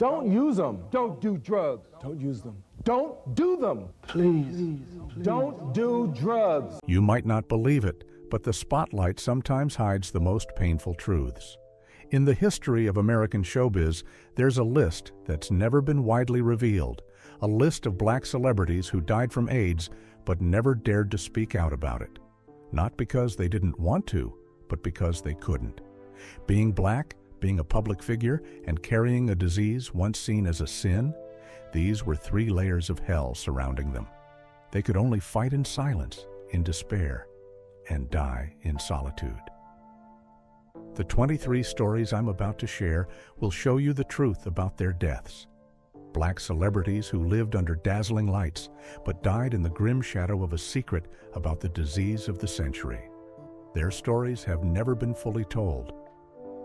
Don't use them. Don't do drugs. Don't use them. Don't do them. Please. Don't do drugs. You might not believe it, but the spotlight sometimes hides the most painful truths. In the history of American showbiz, there's a list that's never been widely revealed, a list of black celebrities who died from AIDS but never dared to speak out about it. Not because they didn't want to, but because they couldn't. Being black, being a public figure, and carrying a disease once seen as a sin, these were 3 layers of hell surrounding them. They could only fight in silence, in despair, and die in solitude. The 23 stories I'm about to share will show you the truth about their deaths. Black celebrities who lived under dazzling lights, but died in the grim shadow of a secret about the disease of the century. Their stories have never been fully told,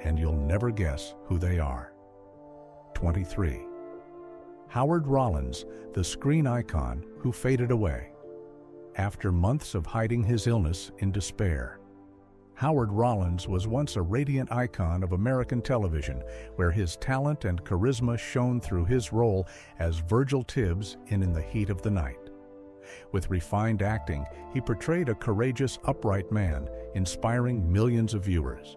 and you'll never guess who they are. 23. Howard Rollins, the screen icon who faded away. After months of hiding his illness in despair, Howard Rollins was once a radiant icon of American television, where his talent and charisma shone through his role as Virgil Tibbs in the Heat of the Night. With refined acting, he portrayed a courageous, upright man, inspiring millions of viewers.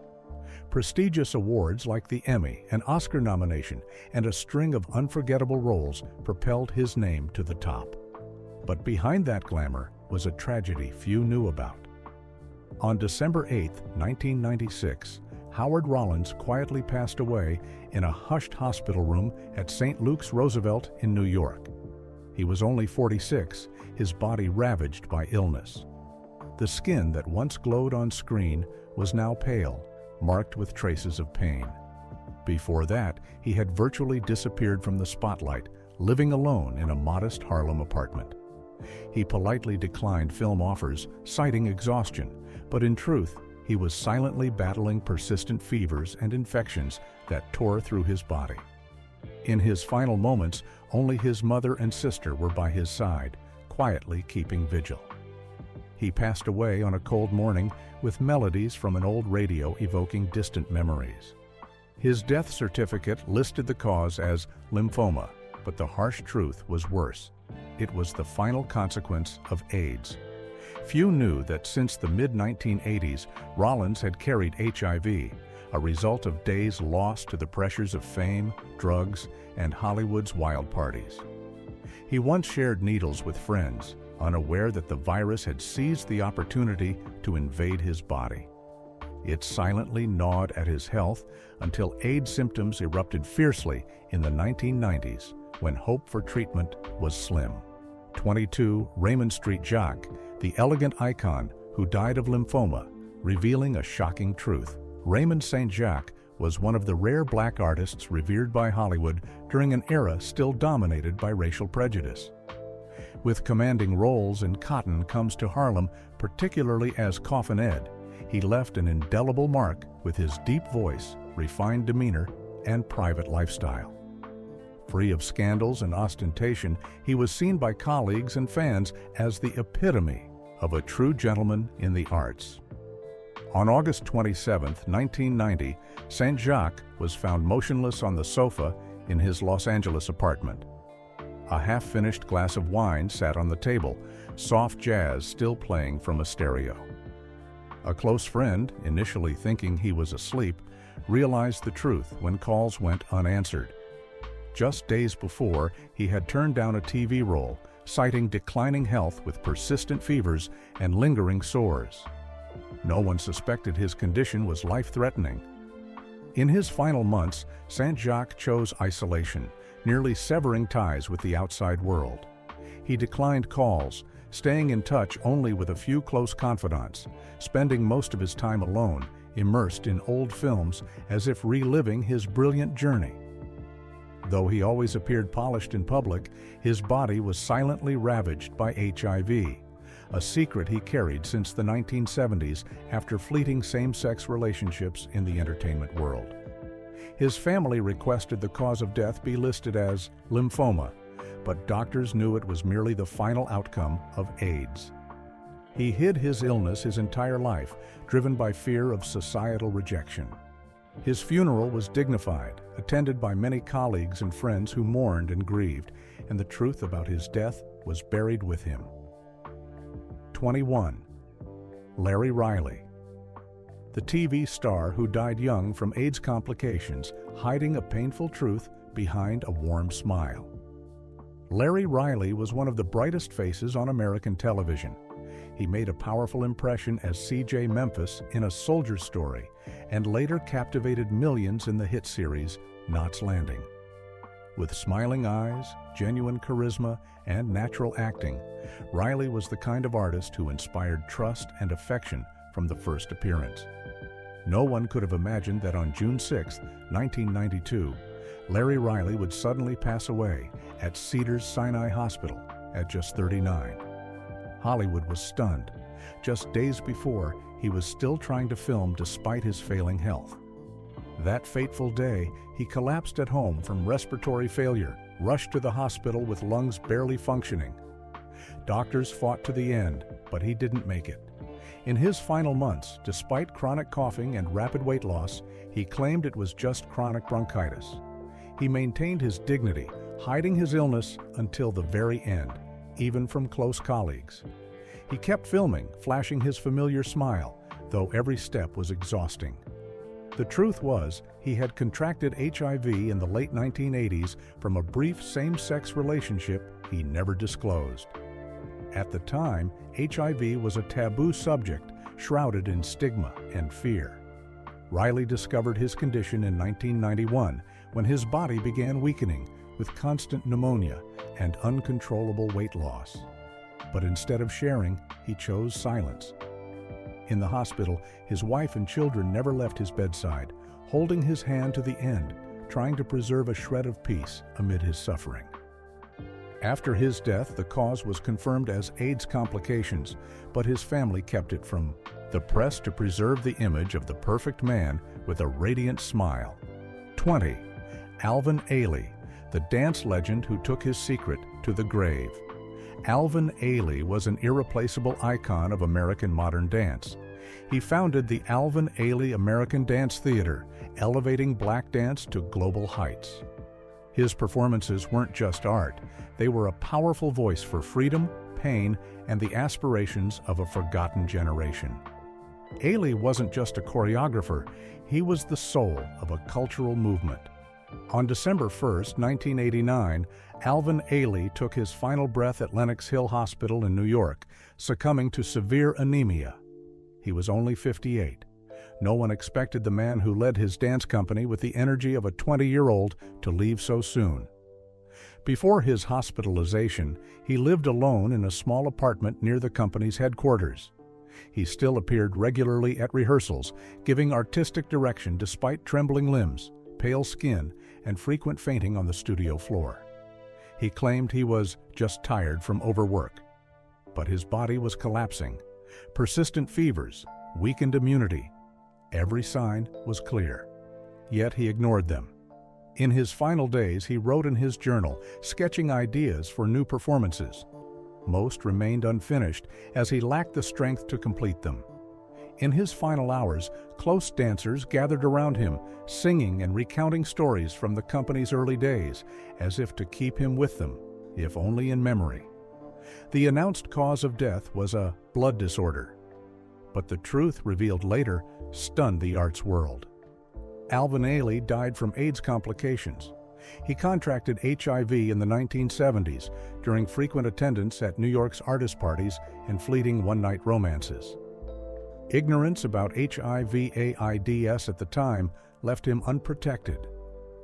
Prestigious awards like the Emmy, an Oscar nomination, and a string of unforgettable roles propelled his name to the top. But behind that glamour was a tragedy few knew about. On December 8, 1996, Howard Rollins quietly passed away in a hushed hospital room at St. Luke's Roosevelt in New York. He was only 46, his body ravaged by illness. The skin that once glowed on screen was now pale, marked with traces of pain. Before that, he had virtually disappeared from the spotlight, living alone in a modest Harlem apartment. He politely declined film offers, citing exhaustion, but in truth, he was silently battling persistent fevers and infections that tore through his body. In his final moments, only his mother and sister were by his side, quietly keeping vigil. He passed away on a cold morning with melodies from an old radio evoking distant memories. His death certificate listed the cause as lymphoma, but the harsh truth was worse. It was the final consequence of AIDS. Few knew that since the mid-1980s, Rollins had carried HIV, a result of days lost to the pressures of fame, drugs, and Hollywood's wild parties. He once shared needles with friends, unaware that the virus had seized the opportunity to invade his body. It silently gnawed at his health until AIDS symptoms erupted fiercely in the 1990s, when hope for treatment was slim. 22. Raymond St. Jacques, the elegant icon who died of lymphoma, revealing a shocking truth. Raymond St. Jacques was one of the rare black artists revered by Hollywood during an era still dominated by racial prejudice. With commanding roles in Cotton Comes to Harlem, particularly as Coffin Ed, he left an indelible mark with his deep voice, refined demeanor, and private lifestyle. Free of scandals and ostentation, he was seen by colleagues and fans as the epitome of a true gentleman in the arts. On August 27, 1990, St. Jacques was found motionless on the sofa in his Los Angeles apartment. A half-finished glass of wine sat on the table, soft jazz still playing from a stereo. A close friend, initially thinking he was asleep, realized the truth when calls went unanswered. Just days before, he had turned down a TV role, citing declining health with persistent fevers and lingering sores. No one suspected his condition was life-threatening. In his final months, St. Jacques chose isolation, nearly severing ties with the outside world. He declined calls, staying in touch only with a few close confidants, spending most of his time alone, immersed in old films as if reliving his brilliant journey. Though he always appeared polished in public, his body was silently ravaged by HIV, a secret he carried since the 1970s after fleeting same-sex relationships in the entertainment world. His family requested the cause of death be listed as lymphoma, but doctors knew it was merely the final outcome of AIDS. He hid his illness his entire life, driven by fear of societal rejection. His funeral was dignified, attended by many colleagues and friends who mourned and grieved, and the truth about his death was buried with him. 21. Larry Riley. The TV star who died young from AIDS complications, hiding a painful truth behind a warm smile. Larry Riley was one of the brightest faces on American television. He made a powerful impression as C.J. Memphis in A Soldier Story, and later captivated millions in the hit series Knots Landing. With smiling eyes, genuine charisma, and natural acting, Riley was the kind of artist who inspired trust and affection from the first appearance. No one could have imagined that on June 6, 1992, Larry Riley would suddenly pass away at Cedars-Sinai Hospital at just 39. Hollywood was stunned. Just days before, he was still trying to film despite his failing health. That fateful day, he collapsed at home from respiratory failure, rushed to the hospital with lungs barely functioning. Doctors fought to the end, but he didn't make it. In his final months, despite chronic coughing and rapid weight loss, he claimed it was just chronic bronchitis. He maintained his dignity, hiding his illness until the very end, even from close colleagues. He kept filming, flashing his familiar smile, though every step was exhausting. The truth was, he had contracted HIV in the late 1980s from a brief same-sex relationship he never disclosed. At the time, HIV was a taboo subject, shrouded in stigma and fear. Riley discovered his condition in 1991, when his body began weakening with constant pneumonia and uncontrollable weight loss. But instead of sharing, he chose silence. In the hospital, his wife and children never left his bedside, holding his hand to the end, trying to preserve a shred of peace amid his suffering. After his death, the cause was confirmed as AIDS complications, but his family kept it from the press to preserve the image of the perfect man with a radiant smile. 20. Alvin Ailey, the dance legend who took his secret to the grave. Alvin Ailey was an irreplaceable icon of American modern dance. He founded the Alvin Ailey American Dance Theater, elevating black dance to global heights. His performances weren't just art, they were a powerful voice for freedom, pain, and the aspirations of a forgotten generation. Ailey wasn't just a choreographer, he was the soul of a cultural movement. On December 1, 1989, Alvin Ailey took his final breath at Lenox Hill Hospital in New York, succumbing to severe anemia. He was only 58. No one expected the man who led his dance company with the energy of a 20-year-old to leave so soon. Before his hospitalization, he lived alone in a small apartment near the company's headquarters. He still appeared regularly at rehearsals, giving artistic direction despite trembling limbs, pale skin, and frequent fainting on the studio floor. He claimed he was just tired from overwork. But his body was collapsing. Persistent fevers, weakened immunity. Every sign was clear. Yet he ignored them. In his final days, he wrote in his journal, sketching ideas for new performances. Most remained unfinished, as he lacked the strength to complete them. In his final hours, close dancers gathered around him, singing and recounting stories from the company's early days, as if to keep him with them, if only in memory. The announced cause of death was a blood disorder. But the truth revealed later stunned the arts world. Alvin Ailey died from AIDS complications. He contracted HIV in the 1970s during frequent attendance at New York's artist parties and fleeting one-night romances. Ignorance about HIV/AIDS at the time left him unprotected.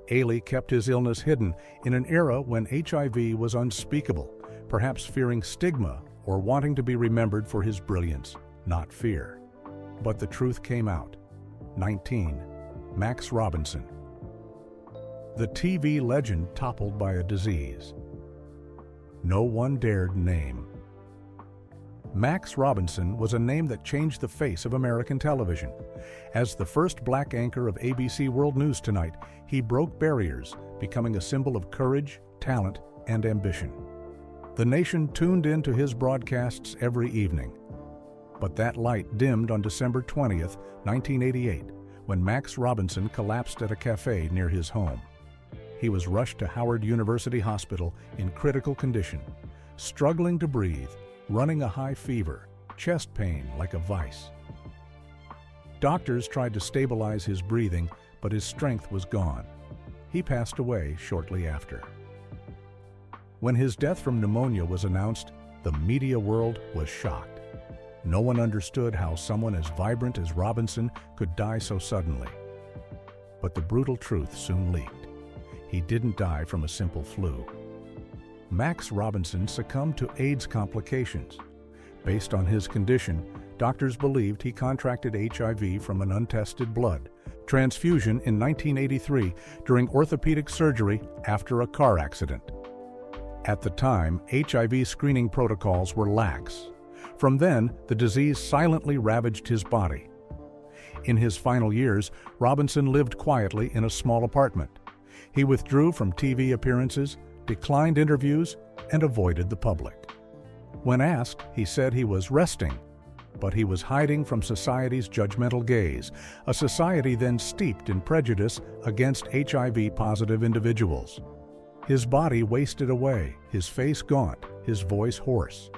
Ailey kept his illness hidden in an era when HIV was unspeakable, perhaps fearing stigma or wanting to be remembered for his brilliance, not fear. But the truth came out. 19. Max Robinson. The TV legend toppled by a disease no one dared name. Max Robinson was a name that changed the face of American television. As the first black anchor of ABC World News Tonight, he broke barriers, becoming a symbol of courage, talent, and ambition. The nation tuned in to his broadcasts every evening. But that light dimmed on December 20th, 1988, when Max Robinson collapsed at a cafe near his home. He was rushed to Howard University Hospital in critical condition, struggling to breathe, running a high fever, chest pain like a vice. Doctors tried to stabilize his breathing, but his strength was gone. He passed away shortly after. When his death from pneumonia was announced, the media world was shocked. No one understood how someone as vibrant as Robinson could die so suddenly. But the brutal truth soon leaked. He didn't die from a simple flu. Max Robinson succumbed to AIDS complications. Based on his condition, doctors believed he contracted HIV from an untested blood transfusion in 1983 during orthopedic surgery after a car accident. At the time, HIV screening protocols were lax. From then, the disease silently ravaged his body. In his final years, Robinson lived quietly in a small apartment. He withdrew from TV appearances, declined interviews, and avoided the public. When asked, he said he was resting, but he was hiding from society's judgmental gaze, a society then steeped in prejudice against HIV-positive individuals. His body wasted away, his face gaunt, his voice hoarse.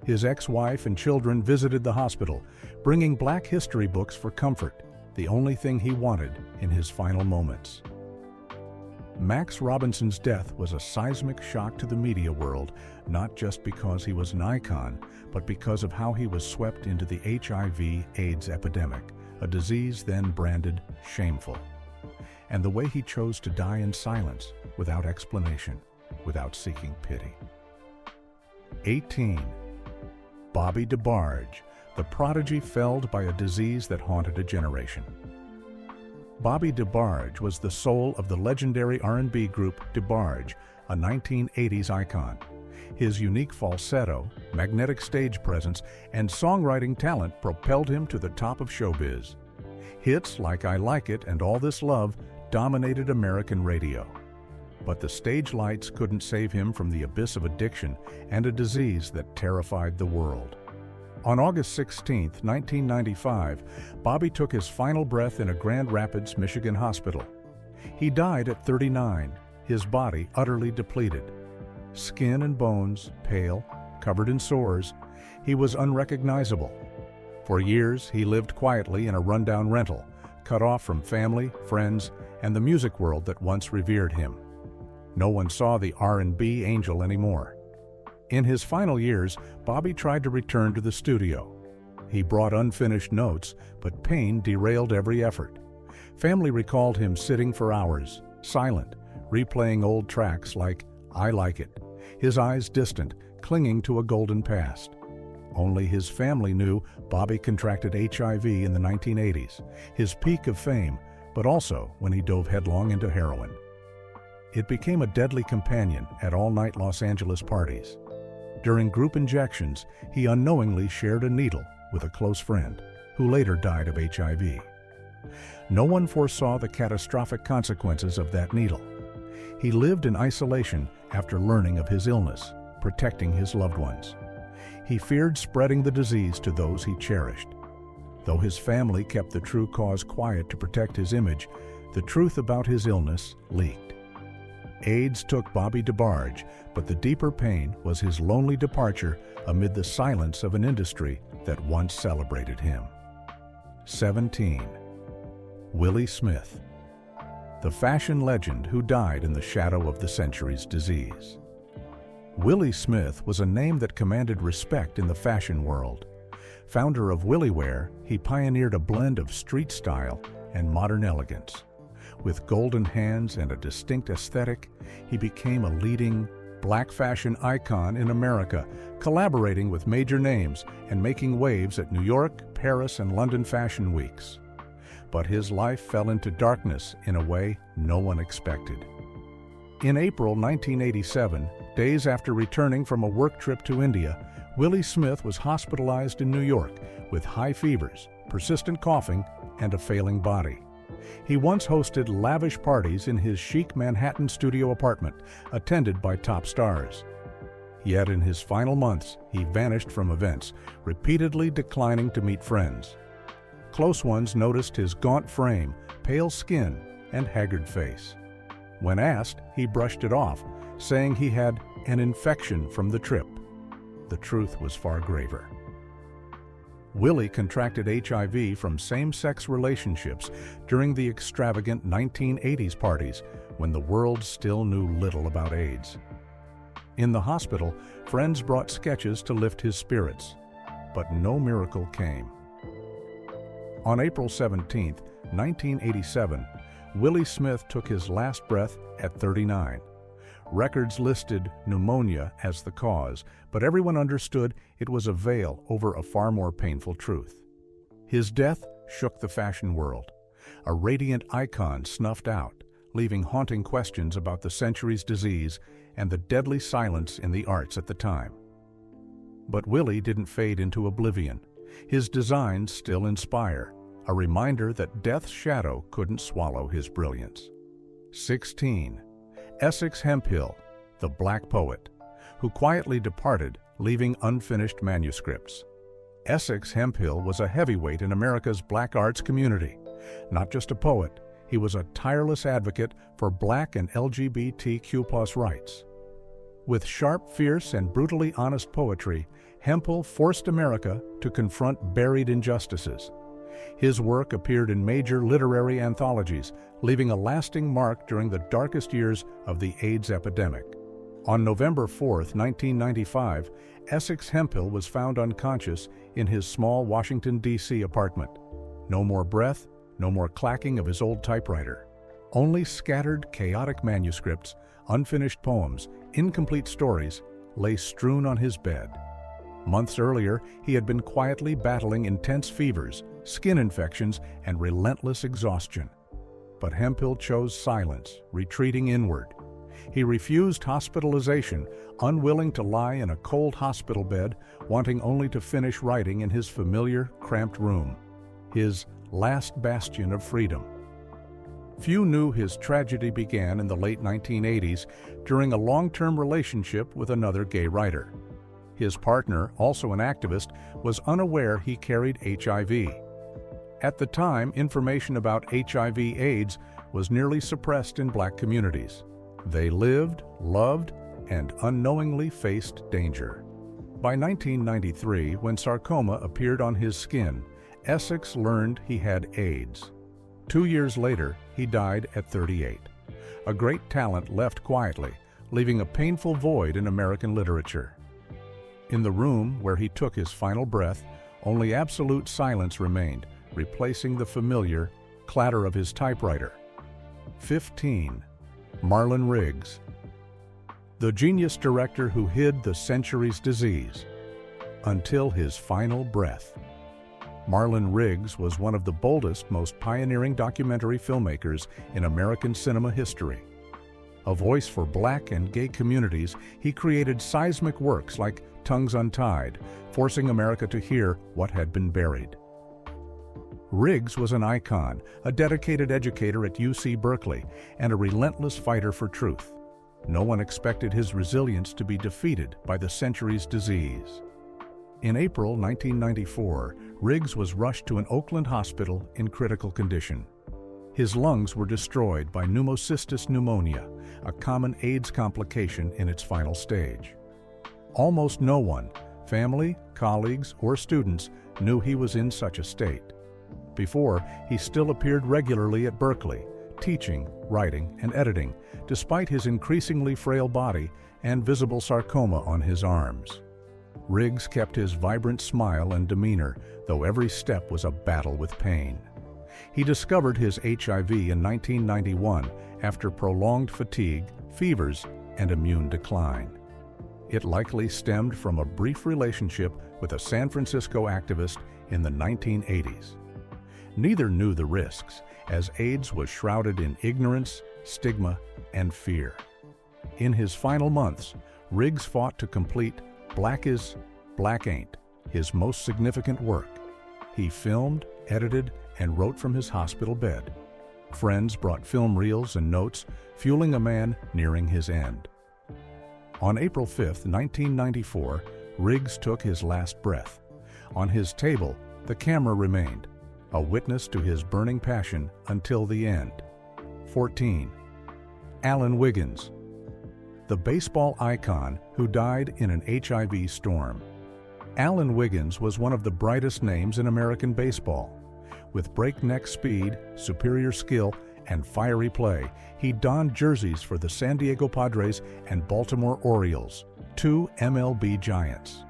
His ex-wife and children visited the hospital, bringing Black history books for comfort, the only thing he wanted in his final moments. Max Robinson's death was a seismic shock to the media world, not just because he was an icon, but because of how he was swept into the HIV/AIDS epidemic, a disease then branded shameful, and the way he chose to die in silence, without explanation, without seeking pity. 18. Bobby DeBarge, the prodigy felled by a disease that haunted a generation. Bobby DeBarge was the soul of the legendary R&B group DeBarge, a 1980s icon. His unique falsetto, magnetic stage presence, and songwriting talent propelled him to the top of showbiz. Hits like I Like It and All This Love dominated American radio. But the stage lights couldn't save him from the abyss of addiction and a disease that terrified the world. On August 16, 1995, Bobby took his final breath in a Grand Rapids, Michigan hospital. He died at 39, his body utterly depleted. Skin and bones, pale, covered in sores, he was unrecognizable. For years, he lived quietly in a rundown rental, cut off from family, friends, and the music world that once revered him. No one saw the R&B angel anymore. In his final years, Bobby tried to return to the studio. He brought unfinished notes, but pain derailed every effort. Family recalled him sitting for hours, silent, replaying old tracks like I Like It, his eyes distant, clinging to a golden past. Only his family knew Bobby contracted HIV in the 1980s, his peak of fame, but also when he dove headlong into heroin. It became a deadly companion at all-night Los Angeles parties. During group injections, he unknowingly shared a needle with a close friend, who later died of HIV. No one foresaw the catastrophic consequences of that needle. He lived in isolation after learning of his illness, protecting his loved ones. He feared spreading the disease to those he cherished. Though his family kept the true cause quiet to protect his image, the truth about his illness leaked. AIDS took Bobby DeBarge, but the deeper pain was his lonely departure amid the silence of an industry that once celebrated him. 17. Willie Smith, the fashion legend who died in the shadow of the century's disease. Willie Smith was a name that commanded respect in the fashion world. Founder of Willie Wear, he pioneered a blend of street style and modern elegance. With golden hands and a distinct aesthetic, he became a leading Black fashion icon in America, collaborating with major names and making waves at New York, Paris, and London fashion weeks. But his life fell into darkness in a way no one expected. In April 1987, days after returning from a work trip to India, Willie Smith was hospitalized in New York with high fevers, persistent coughing, and a failing body. He once hosted lavish parties in his chic Manhattan studio apartment, attended by top stars. Yet in his final months, he vanished from events, repeatedly declining to meet friends. Close ones noticed his gaunt frame, pale skin, and haggard face. When asked, he brushed it off, saying he had an infection from the trip. The truth was far graver. Willie contracted HIV from same-sex relationships during the extravagant 1980s parties when the world still knew little about AIDS. In the hospital, friends brought sketches to lift his spirits, but no miracle came. On April 17, 1987, Willie Smith took his last breath at 39. Records listed pneumonia as the cause, but everyone understood it was a veil over a far more painful truth. His death shook the fashion world. A radiant icon snuffed out, leaving haunting questions about the century's disease and the deadly silence in the arts at the time. But Willie didn't fade into oblivion. His designs still inspire, a reminder that death's shadow couldn't swallow his brilliance. 16. Essex Hemphill, the Black Poet, who quietly departed, leaving unfinished manuscripts. Essex Hemphill was a heavyweight in America's black arts community. Not just a poet, he was a tireless advocate for black and LGBTQ+ rights. With sharp, fierce, and brutally honest poetry, Hemphill forced America to confront buried injustices. His work appeared in major literary anthologies, leaving a lasting mark during the darkest years of the AIDS epidemic. On November 4, 1995, Essex Hemphill was found unconscious in his small Washington, D.C. apartment. No more breath, no more clacking of his old typewriter. Only scattered, chaotic manuscripts, unfinished poems, incomplete stories lay strewn on his bed. Months earlier, he had been quietly battling intense fevers, skin infections, and relentless exhaustion. But Hemphill chose silence, retreating inward. He refused hospitalization, unwilling to lie in a cold hospital bed, wanting only to finish writing in his familiar, cramped room, his last bastion of freedom. Few knew his tragedy began in the late 1980s during a long-term relationship with another gay writer. His partner, also an activist, was unaware he carried HIV. At the time, information about HIV/AIDS was nearly suppressed in black communities. They lived, loved, and unknowingly faced danger. By 1993, when sarcoma appeared on his skin, Essex learned he had AIDS. 2 years later, he died at 38. A great talent left quietly, leaving a painful void in American literature. In the room where he took his final breath, only absolute silence remained, replacing the familiar clatter of his typewriter. 15. Marlon Riggs, the genius director who hid the century's disease until his final breath. Marlon Riggs was one of the boldest, most pioneering documentary filmmakers in American cinema history. A voice for black and gay communities, he created seismic works like Tongues Untied, forcing America to hear what had been buried. Riggs was an icon, a dedicated educator at UC Berkeley, and a relentless fighter for truth. No one expected his resilience to be defeated by the century's disease. In April 1994, Riggs was rushed to an Oakland hospital in critical condition. His lungs were destroyed by pneumocystis pneumonia, a common AIDS complication in its final stage. Almost no one, family, colleagues, or students, knew he was in such a state. Before, he still appeared regularly at Berkeley, teaching, writing, and editing, despite his increasingly frail body and visible sarcoma on his arms. Riggs kept his vibrant smile and demeanor, though every step was a battle with pain. He discovered his HIV in 1991 after prolonged fatigue, fevers, and immune decline. It likely stemmed from a brief relationship with a San Francisco activist in the 1980s. Neither knew the risks, as AIDS was shrouded in ignorance, stigma, and fear. In his final months, Riggs fought to complete Black Is, Black Ain't, his most significant work. He filmed, edited, and wrote from his hospital bed. Friends brought film reels and notes, fueling a man nearing his end. On April 5, 1994, Riggs took his last breath. On his table, the camera remained. a witness to his burning passion until the end. 14. Alan Wiggins, the baseball icon who died in an HIV storm. Alan Wiggins was one of the brightest names in American baseball. With breakneck speed, superior skill, and fiery play, he donned jerseys for the San Diego Padres and Baltimore Orioles, two MLB giants.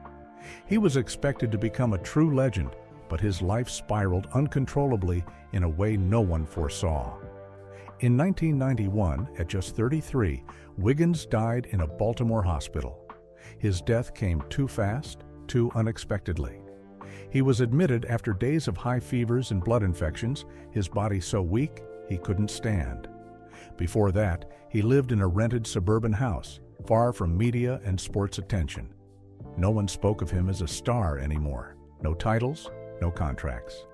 He was expected to become a true legend, but his life spiraled uncontrollably in a way no one foresaw. In 1991, at just 33, Wiggins died in a Baltimore hospital. His death came too fast, too unexpectedly. He was admitted after days of high fevers and blood infections, his body so weak he couldn't stand. Before that, he lived in a rented suburban house, far from media and sports attention. No one spoke of him as a star anymore. No titles, no contracts.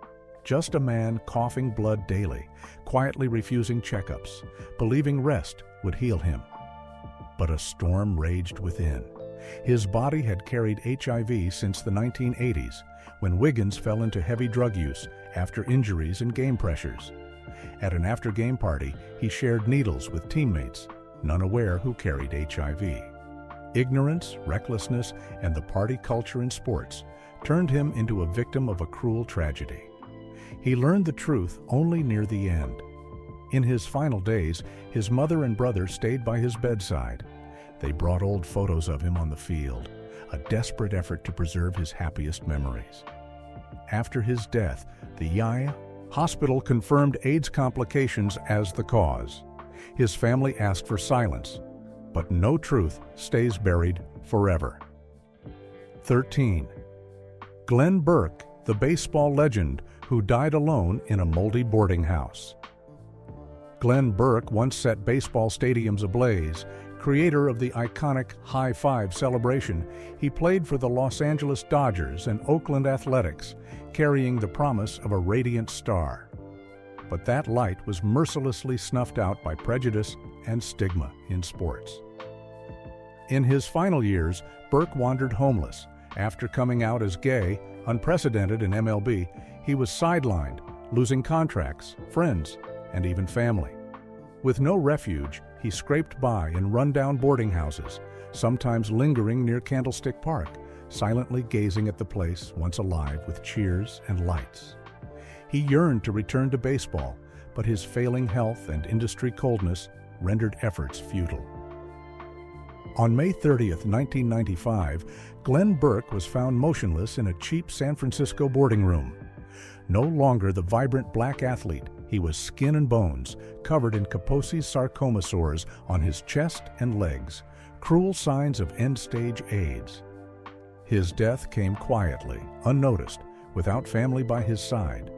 Just a man coughing blood daily, quietly refusing checkups, believing rest would heal him. But a storm raged within. His body had carried HIV since the 1980s, when Wiggins fell into heavy drug use after injuries and game pressures. At an after-game party, he shared needles with teammates, none aware who carried HIV. Ignorance, recklessness, and the party culture in sports turned him into a victim of a cruel tragedy. He learned the truth only near the end. In his final days, his mother and brother stayed by his bedside. They brought old photos of him on the field, a desperate effort to preserve his happiest memories. After his death, the Yale hospital confirmed AIDS complications as the cause. His family asked for silence, but no truth stays buried forever. 13. Glenn Burke, the baseball legend who died alone in a moldy boarding house. Glenn Burke once set baseball stadiums ablaze. Creator of the iconic High Five celebration, he played for the Los Angeles Dodgers and Oakland Athletics, carrying the promise of a radiant star. But that light was mercilessly snuffed out by prejudice and stigma in sports. In his final years, Burke wandered homeless. After coming out as gay, unprecedented in MLB, he was sidelined, losing contracts, friends, and even family. With no refuge, he scraped by in rundown boarding houses, sometimes lingering near Candlestick Park, silently gazing at the place once alive with cheers and lights. He yearned to return to baseball, but his failing health and industry coldness rendered efforts futile. On May 30th, 1995, Glenn Burke was found motionless in a cheap San Francisco boarding room. No longer the vibrant black athlete, he was skin and bones, covered in Kaposi's sarcoma sores on his chest and legs, cruel signs of end-stage AIDS. His death came quietly, unnoticed, without family by his side.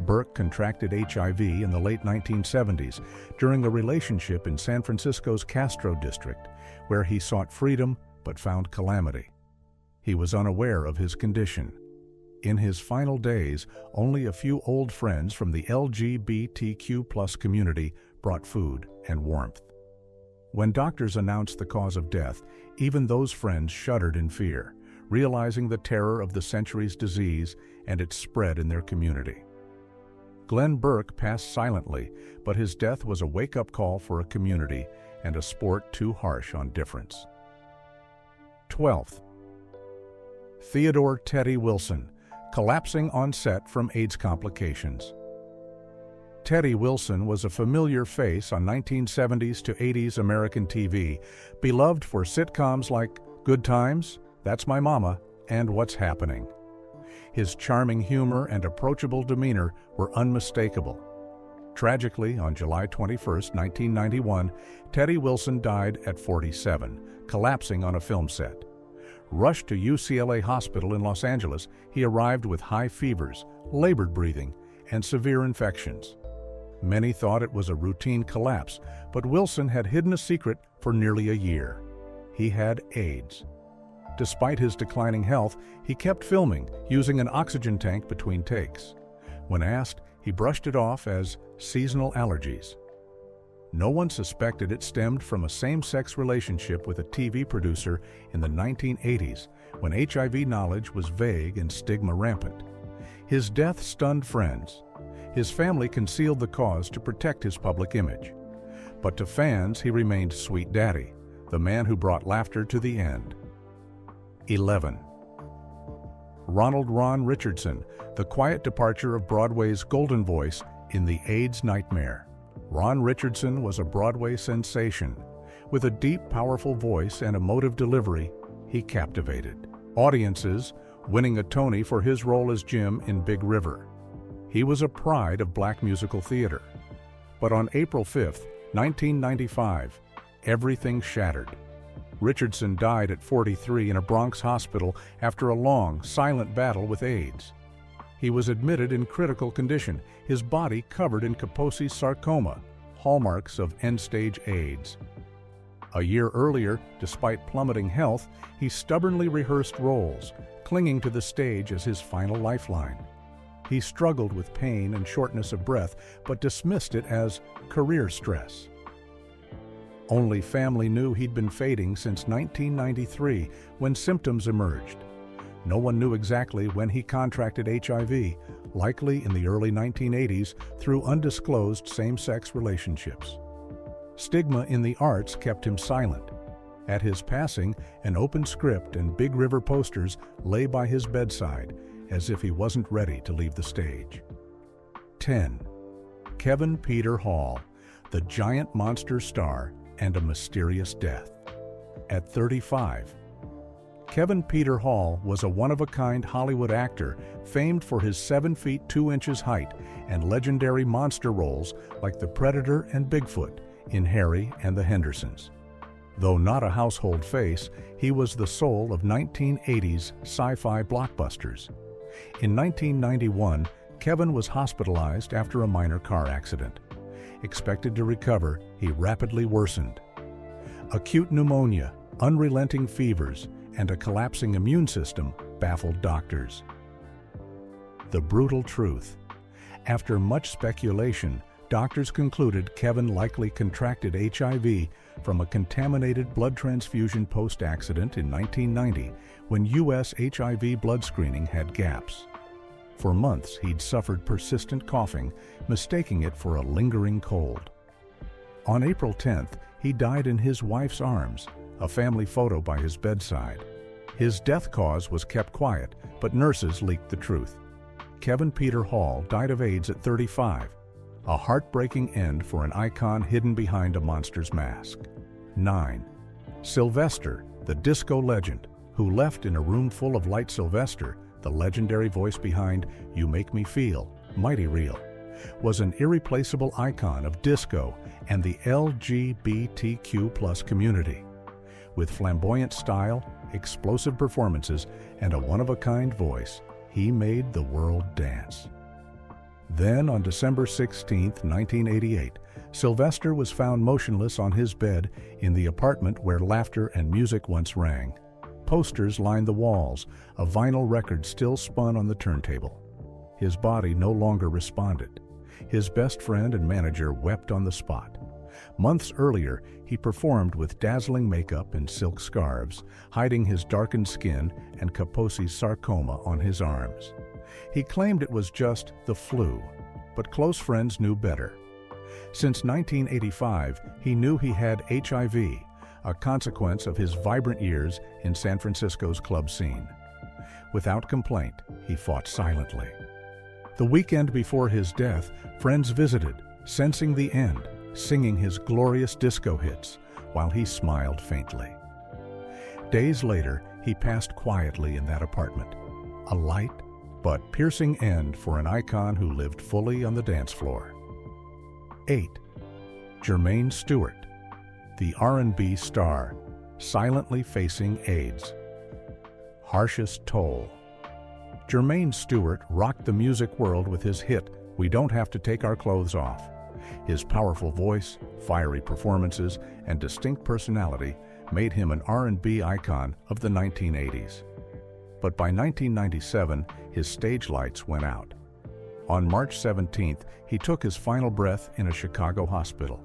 Burke contracted HIV in the late 1970s during a relationship in San Francisco's Castro district, where he sought freedom but found calamity. He was unaware of his condition. In his final days, only a few old friends from the LGBTQ+ community brought food and warmth. When doctors announced the cause of death, even those friends shuddered in fear, realizing the terror of the century's disease and its spread in their community. Glenn Burke passed silently, but his death was a wake-up call for a community and a sport too harsh on difference. 12th. Theodore Teddy Wilson, collapsing on set from AIDS complications. Teddy Wilson was a familiar face on 1970s to 80s American TV, beloved for sitcoms like Good Times, That's My Mama, and What's Happening. His charming humor and approachable demeanor were unmistakable. Tragically, on July 21, 1991, Teddy Wilson died at 47, collapsing on a film set. Rushed to UCLA Hospital in Los Angeles, he arrived with high fevers, labored breathing, and severe infections. Many thought it was a routine collapse, but Wilson had hidden a secret for nearly a year. He had AIDS. Despite his declining health, he kept filming, using an oxygen tank between takes. When asked, he brushed it off as seasonal allergies. No one suspected it stemmed from a same-sex relationship with a TV producer in the 1980s, when HIV knowledge was vague and stigma rampant. His death stunned friends. His family concealed the cause to protect his public image. But to fans, he remained Sweet Daddy, the man who brought laughter to the end. 11. Ronald "Ron" Richardson, the quiet departure of Broadway's golden voice in The AIDS Nightmare. Ron Richardson was a Broadway sensation. With a deep, powerful voice and emotive delivery, he captivated audiences, winning a Tony for his role as Jim in Big River. He was a pride of black musical theater. But on April 5, 1995, everything shattered. Richardson died at 43 in a Bronx hospital after a long, silent battle with AIDS. He was admitted in critical condition, his body covered in Kaposi's sarcoma, hallmarks of end-stage AIDS. A year earlier, despite plummeting health, he stubbornly rehearsed roles, clinging to the stage as his final lifeline. He struggled with pain and shortness of breath, but dismissed it as career stress. Only family knew he'd been fading since 1993, when symptoms emerged. No one knew exactly when he contracted HIV, likely in the early 1980s through undisclosed same-sex relationships. Stigma in the arts kept him silent. At his passing, an open script and Big River posters lay by his bedside, as if he wasn't ready to leave the stage. 10. Kevin Peter Hall, the giant monster star and a mysterious death. At 35, Kevin Peter Hall was a one-of-a-kind Hollywood actor famed for his 7 feet 2 inches height and legendary monster roles like the Predator and Bigfoot in Harry and the Hendersons. Though not a household face, he was the soul of 1980s sci-fi blockbusters. In 1991, Kevin was hospitalized after a minor car accident. Expected to recover, he rapidly worsened. Acute pneumonia, unrelenting fevers, and a collapsing immune system baffled doctors. The brutal truth. After much speculation, doctors concluded Kevin likely contracted HIV from a contaminated blood transfusion post-accident in 1990 when U.S. HIV blood screening had gaps. For months, he'd suffered persistent coughing, mistaking it for a lingering cold. On April 10th, he died in his wife's arms, a family photo by his bedside. His death cause was kept quiet, but nurses leaked the truth. Kevin Peter Hall died of AIDS at 35, a heartbreaking end for an icon hidden behind a monster's mask. 9. Sylvester, the disco legend, who left in a room full of light. Sylvester, the legendary voice behind You Make Me Feel, Mighty Real, was an irreplaceable icon of disco and the LGBTQ+ community. With flamboyant style, explosive performances, and a one-of-a-kind voice, he made the world dance. Then, on December 16, 1988, Sylvester was found motionless on his bed in the apartment where laughter and music once rang. Posters lined the walls, a vinyl record still spun on the turntable. His body no longer responded. His best friend and manager wept on the spot. Months earlier, he performed with dazzling makeup and silk scarves, hiding his darkened skin and Kaposi's sarcoma on his arms. He claimed it was just the flu, but close friends knew better. Since 1985, he knew he had HIV, a consequence of his vibrant years in San Francisco's club scene. Without complaint, he fought silently. The weekend before his death, friends visited, sensing the end, singing his glorious disco hits, while he smiled faintly. Days later, he passed quietly in that apartment, a light but piercing end for an icon who lived fully on the dance floor. 8. Jermaine Stewart, the R&B star, silently facing AIDS. Harshest toll. Jermaine Stewart rocked the music world with his hit, We Don't Have to Take Our Clothes Off. His powerful voice, fiery performances, and distinct personality made him an R&B icon of the 1980s. But by 1997, his stage lights went out. On March 17th, he took his final breath in a Chicago hospital.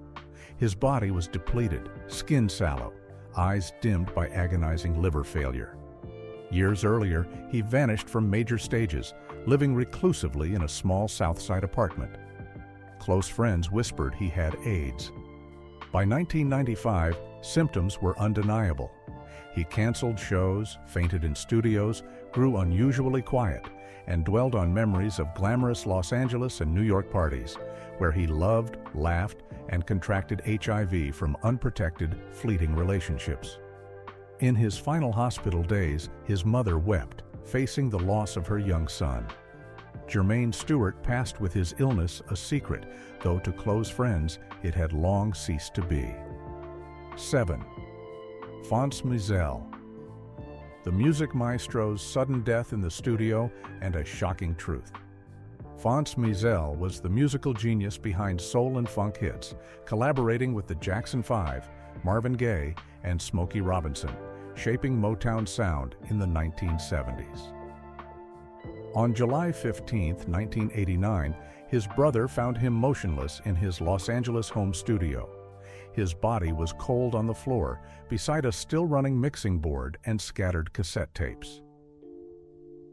His body was depleted, skin sallow, eyes dimmed by agonizing liver failure. Years earlier, he vanished from major stages, living reclusively in a small South Side apartment. Close friends whispered he had AIDS. By 1995, symptoms were undeniable. He canceled shows, fainted in studios, grew unusually quiet, and dwelled on memories of glamorous Los Angeles and New York parties, where he loved, laughed, and contracted HIV from unprotected, fleeting relationships. In his final hospital days, his mother wept, facing the loss of her young son. Jermaine Stewart passed with his illness a secret, though to close friends it had long ceased to be. 7. Fon Mizell. The music maestro's sudden death in the studio and a shocking truth. Fon Mizell was the musical genius behind soul and funk hits, collaborating with the Jackson 5, Marvin Gaye, and Smokey Robinson, shaping Motown sound in the 1970s. On July 15, 1989, his brother found him motionless in his Los Angeles home studio. His body was cold on the floor beside a still-running mixing board and scattered cassette tapes.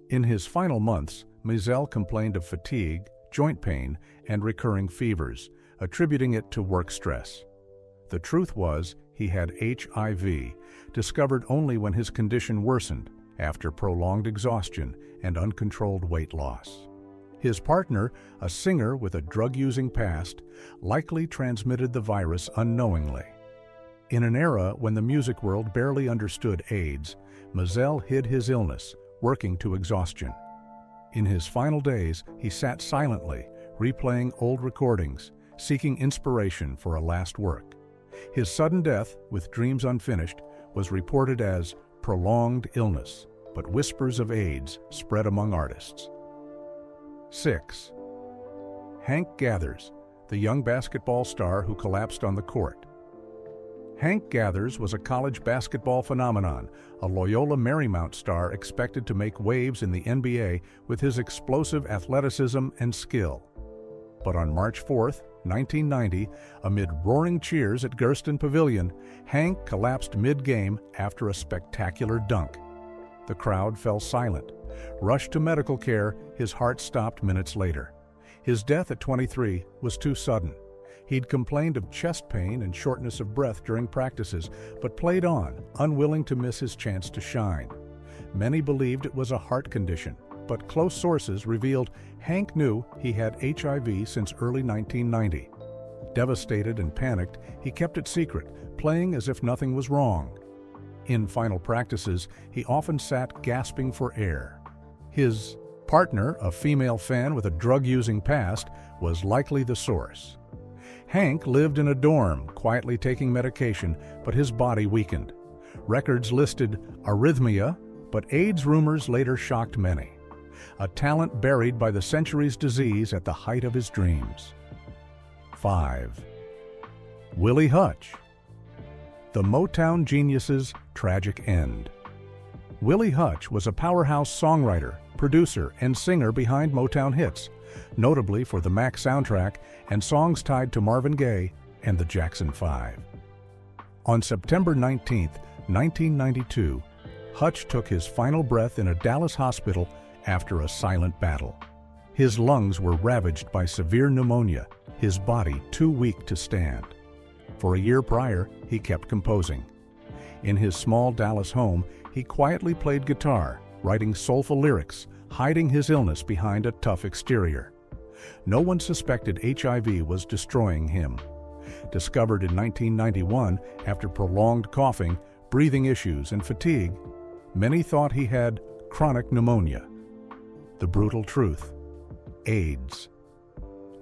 In his final months, Mizell complained of fatigue, joint pain, and recurring fevers, attributing it to work stress. The truth was, he had HIV, discovered only when his condition worsened after prolonged exhaustion and uncontrolled weight loss. His partner, a singer with a drug-using past, likely transmitted the virus unknowingly. In an era when the music world barely understood AIDS, Mizell hid his illness, working to exhaustion. In his final days, he sat silently, replaying old recordings, seeking inspiration for a last work. His sudden death, with dreams unfinished, was reported as prolonged illness, but whispers of AIDS spread among artists. 6. Hank Gathers, the young basketball star who collapsed on the court. Hank Gathers was a college basketball phenomenon, a Loyola Marymount star expected to make waves in the NBA with his explosive athleticism and skill. But on March 4, 1990, amid roaring cheers at Gersten Pavilion, Hank collapsed mid-game after a spectacular dunk. The crowd fell silent. Rushed to medical care, his heart stopped minutes later. His death at 23 was too sudden. He'd complained of chest pain and shortness of breath during practices, but played on, unwilling to miss his chance to shine. Many believed it was a heart condition, but close sources revealed Hank knew he had HIV since early 1990. Devastated and panicked, he kept it secret, playing as if nothing was wrong. In final practices, he often sat gasping for air. His partner, a female fan with a drug-using past, was likely the source. Hank lived in a dorm, quietly taking medication, but his body weakened. Records listed arrhythmia, but AIDS rumors later shocked many. A talent buried by the century's disease at the height of his dreams. 5. Willie Hutch. The Motown genius's tragic end. Willie Hutch was a powerhouse songwriter, producer, and singer behind Motown hits, notably for the Mac soundtrack and songs tied to Marvin Gaye and the Jackson 5. On September 19, 1992, Hutch took his final breath in a Dallas hospital after a silent battle. His lungs were ravaged by severe pneumonia, his body too weak to stand. For a year prior, he kept composing. In his small Dallas home, he quietly played guitar, writing soulful lyrics, hiding his illness behind a tough exterior. No one suspected HIV was destroying him. Discovered in 1991 after prolonged coughing, breathing issues, and fatigue, many thought he had chronic pneumonia. The brutal truth: AIDS.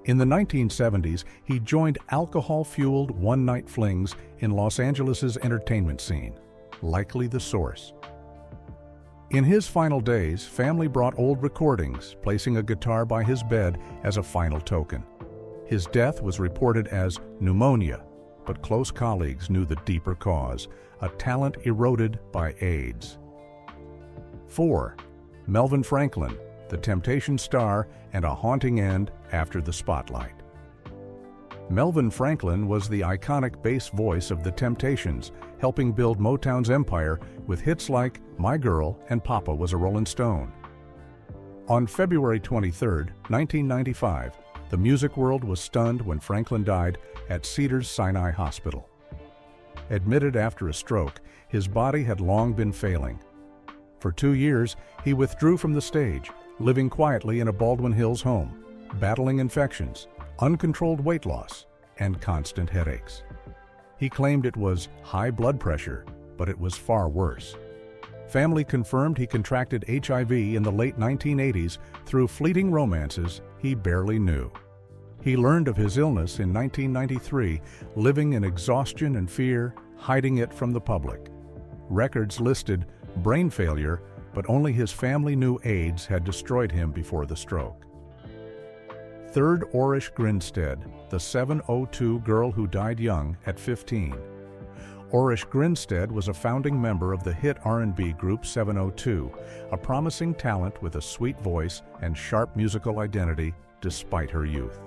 In the 1970s, he joined alcohol-fueled one-night flings in Los Angeles' entertainment scene, likely the source. In his final days, family brought old recordings, placing a guitar by his bed as a final token. His death was reported as pneumonia, but close colleagues knew the deeper cause: a talent eroded by AIDS. 4. Melvin Franklin, the Temptation star, and a haunting end after the spotlight. Melvin Franklin was the iconic bass voice of the Temptations, helping build Motown's empire with hits like My Girl and Papa Was a Rolling Stone. On February 23, 1995, the music world was stunned when Franklin died at Cedars-Sinai Hospital. Admitted after a stroke, his body had long been failing. For 2 years, he withdrew from the stage, living quietly in a Baldwin Hills home, battling infections, uncontrolled weight loss, and constant headaches. He claimed it was high blood pressure, but it was far worse. Family confirmed he contracted HIV in the late 1980s through fleeting romances he barely knew. He learned of his illness in 1993, living in exhaustion and fear, hiding it from the public. Records listed brain failure, but only his family knew AIDS had destroyed him before the stroke. Third Orish Grinstead, the 702 girl who died young at 15. Orish Grinstead was a founding member of the hit R&B group 702, a promising talent with a sweet voice and sharp musical identity despite her youth.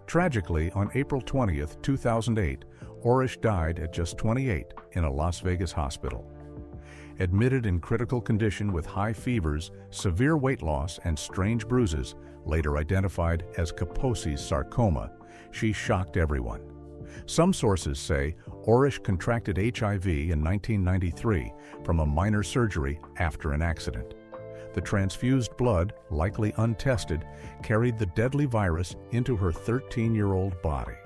Tragically, on April 20, 2008, Orish died at just 28 in a Las Vegas hospital. Admitted in critical condition with high fevers, severe weight loss, and strange bruises, later identified as Kaposi's sarcoma, she shocked everyone. Some sources say Orish contracted HIV in 1993 from a minor surgery after an accident. The transfused blood, likely untested, carried the deadly virus into her 13-year-old body.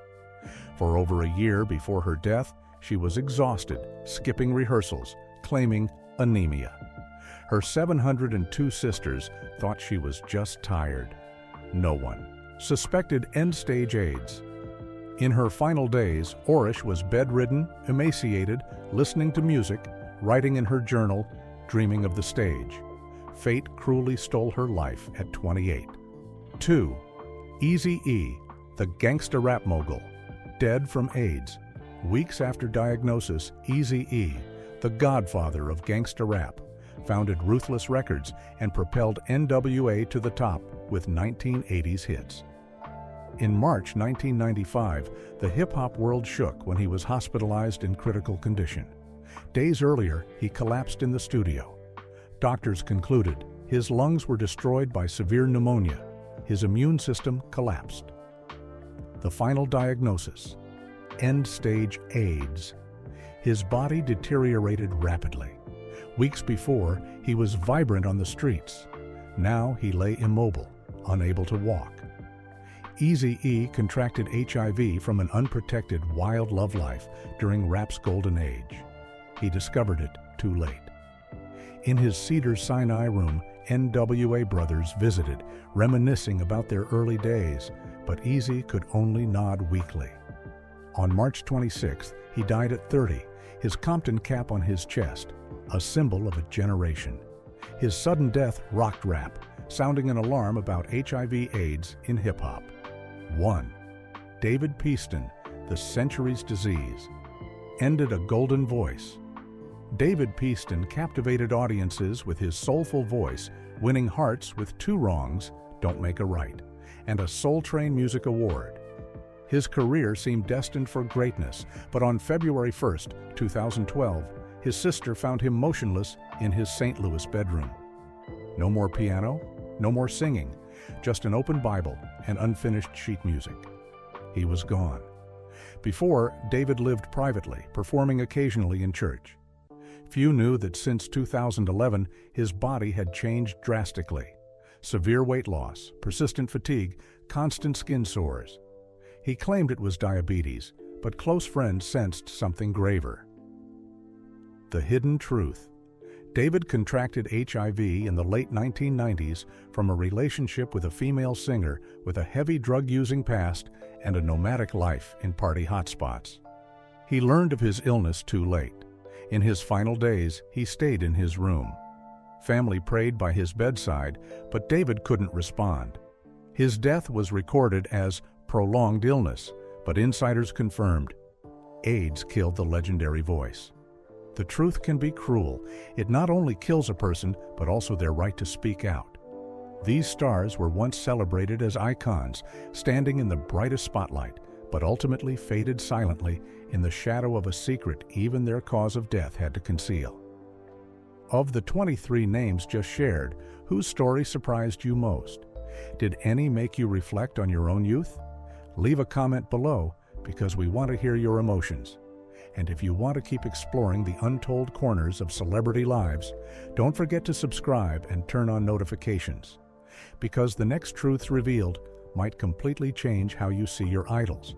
For over a year before her death, she was exhausted, skipping rehearsals, claiming anemia. Her 702 sisters thought she was just tired. No one suspected end-stage AIDS. In her final days, Orish was bedridden, emaciated, listening to music, writing in her journal, dreaming of the stage. Fate cruelly stole her life at 28. 2. Eazy-E, the gangsta rap mogul, dead from AIDS. Weeks after diagnosis, Eazy-E, the godfather of gangsta rap, founded Ruthless Records and propelled NWA to the top with 1980s hits. In March 1995, the hip-hop world shook when he was hospitalized in critical condition. Days earlier, he collapsed in the studio. Doctors concluded his lungs were destroyed by severe pneumonia. His immune system collapsed. The final diagnosis: end-stage AIDS. His body deteriorated rapidly. Weeks before, he was vibrant on the streets. Now he lay immobile, unable to walk. Eazy-E contracted HIV from an unprotected wild love life during rap's golden age. He discovered it too late. In his Cedars-Sinai room, NWA brothers visited, reminiscing about their early days, but Eazy could only nod weakly. On March 26th, he died at 30, his Compton cap on his chest, a symbol of a generation. His sudden death rocked rap, sounding an alarm about HIV/AIDS in hip-hop. 1. David Peaston, the century's disease, ended a golden voice. David Peaston captivated audiences with his soulful voice, winning hearts with 2 wrongs, Don't Make a Right, and a Soul Train Music Award. His career seemed destined for greatness, but on February 1, 2012, his sister found him motionless in his St. Louis bedroom. No more piano, no more singing, just an open Bible and unfinished sheet music. He was gone. Before, David lived privately, performing occasionally in church. Few knew that since 2011, his body had changed drastically. Severe weight loss, persistent fatigue, constant skin sores. He claimed it was diabetes, but close friends sensed something graver. The hidden truth. David contracted HIV in the late 1990s from a relationship with a female singer with a heavy drug-using past and a nomadic life in party hotspots. He learned of his illness too late. In his final days, he stayed in his room. Family prayed by his bedside, but David couldn't respond. His death was recorded as prolonged illness, but insiders confirmed AIDS killed the legendary voice. The truth can be cruel. It not only kills a person, but also their right to speak out. These stars were once celebrated as icons, standing in the brightest spotlight, but ultimately faded silently in the shadow of a secret even their cause of death had to conceal. Of the 23 names just shared, whose story surprised you most? Did any make you reflect on your own youth? Leave a comment below because we want to hear your emotions. And if you want to keep exploring the untold corners of celebrity lives, don't forget to subscribe and turn on notifications. Because the next truths revealed might completely change how you see your idols.